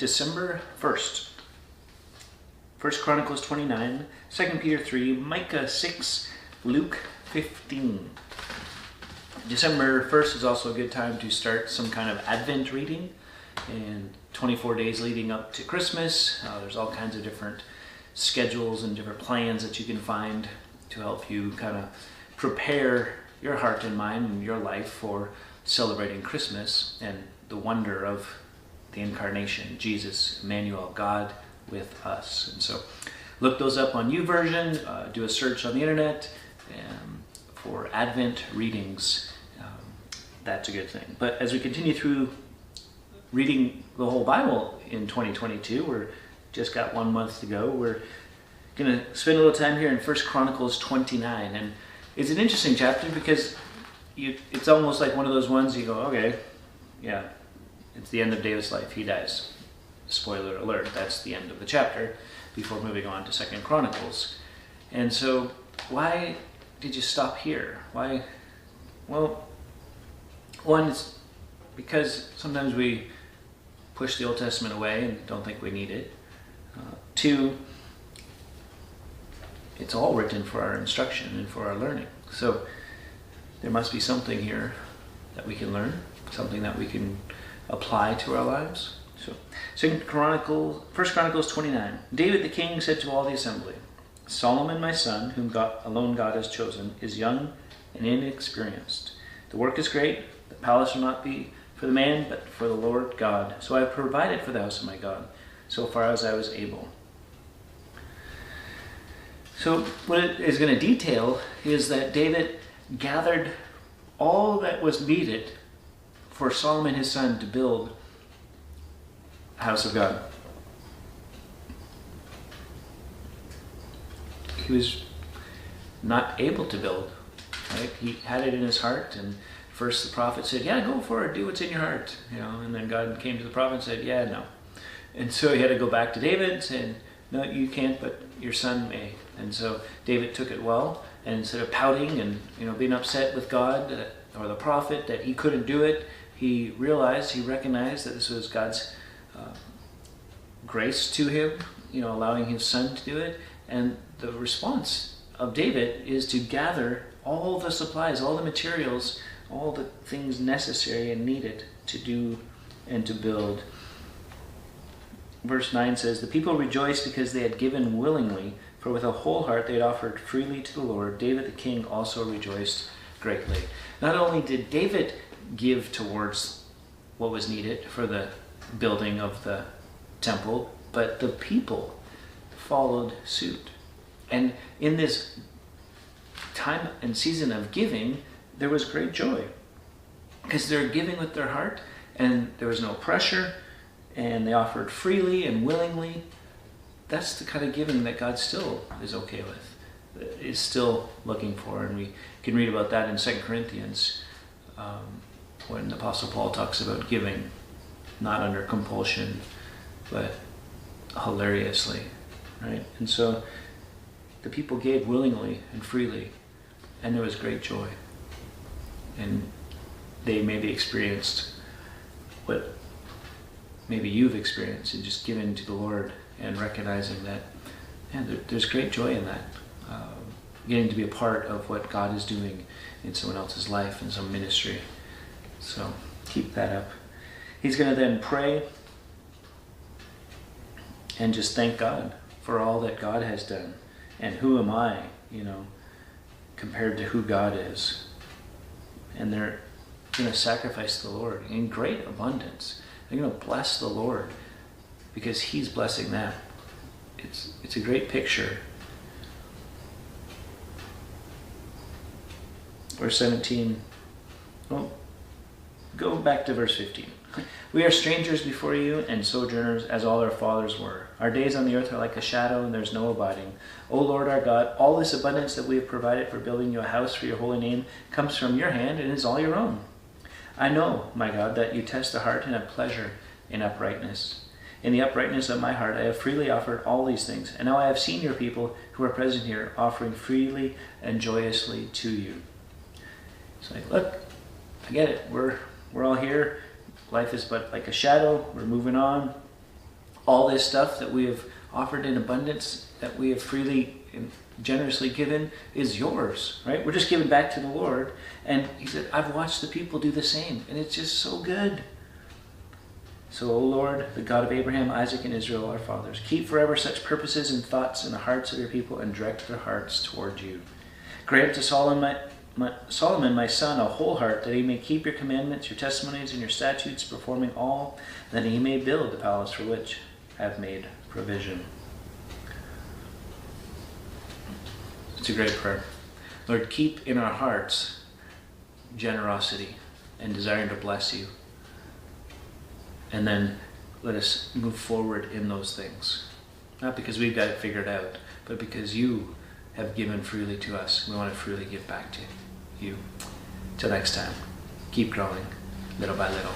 December 1st. 1 Chronicles 29, 2 Peter 3, Micah 6, Luke 15. December 1st is also a good time to start some kind of Advent reading. And 24 days leading up to Christmas, there's all kinds of different schedules and different plans that you can find to help you kind of prepare your heart and mind and your life for celebrating Christmas and the wonder of the incarnation, Jesus, Emmanuel, God with us. And so look those up on YouVersion, do a search on the internet for Advent readings. That's a good thing. But as we continue through reading the whole Bible in 2022, we're just got 1 month to go. We're going to spend a little time here in 1 Chronicles 29. And it's an interesting chapter because it's almost like one of those ones you go, okay, yeah, it's the end of David's life. He dies. Spoiler alert, that's the end of the chapter before moving on to 2 Chronicles. And so why did you stop here? Why? Well, one is because sometimes we push the Old Testament away and don't think we need it. Two, it's all written for our instruction and for our learning. So there must be something here that we can learn, something that we can apply to our lives. So 1 Chronicles 29. David the king said to all the assembly, Solomon my son, whom alone God has chosen, is young and inexperienced. The work is great. The palace will not be for the man, but for the Lord God. So I have provided for the house of my God, so far as I was able. So what it is going to detail is that David gathered all that was needed for Solomon his son to build a house of God. He was not able to build, right? He had it in his heart, and first the prophet said, yeah, go for it, do what's in your heart. And then God came to the prophet and said, yeah, no. And so he had to go back to David and said, no, you can't, but your son may. And so David took it well, and instead of pouting and being upset with God or the prophet that he couldn't do it, he recognized that this was God's grace to him, allowing his son to do it. And the response of David is to gather all the supplies, all the materials, all the things necessary and needed to do and to build. Verse 9 says, the people rejoiced because they had given willingly, for with a whole heart they had offered freely to the Lord. David the king also rejoiced greatly. Not only did David give towards what was needed for the building of the temple, but the people followed suit. And in this time and season of giving, there was great joy because they're giving with their heart and there was no pressure and they offered freely and willingly. That's the kind of giving that God still is okay with, is still looking for. And we can read about that in 2 Corinthians when the Apostle Paul talks about giving, not under compulsion, but hilariously, right? And so the people gave willingly and freely, and there was great joy. And they maybe experienced what maybe you've experienced in just giving to the Lord and recognizing that, there's great joy in that. Getting to be a part of what God is doing in someone else's life and some ministry. So keep that up. He's going to then pray and just thank God for all that God has done. And who am I, compared to who God is? And they're going to sacrifice the Lord in great abundance. They're going to bless the Lord because He's blessing them. It's a great picture. Verse 17. Well, go back to verse 15. We are strangers before you and sojourners as all our fathers were. Our days on the earth are like a shadow and there's no abiding. O Lord our God, all this abundance that we have provided for building you a house for your holy name comes from your hand and is all your own. I know, my God, that you test the heart and have pleasure in uprightness. In the uprightness of my heart I have freely offered all these things, and now I have seen your people who are present here offering freely and joyously to you. It's like, look, I get it. We're all here. Life is but like a shadow. We're moving on. all this stuff that we have offered in abundance, that we have freely and generously given, is yours, right? We're just giving back to the Lord. And he said, I've watched the people do the same, and it's just so good. So, O Lord, the God of Abraham, Isaac, and Israel, our fathers, keep forever such purposes and thoughts in the hearts of your people, and direct their hearts toward you. Grant to Solomon, my son, a whole heart, that he may keep your commandments, your testimonies, and your statutes, performing all, that he may build the palace for which I have made provision. It's a great prayer. Lord, keep in our hearts generosity and desiring to bless you. And then let us move forward in those things. Not because we've got it figured out, but because you have given freely to us. We want to freely give back to you. Till next time, keep growing little by little.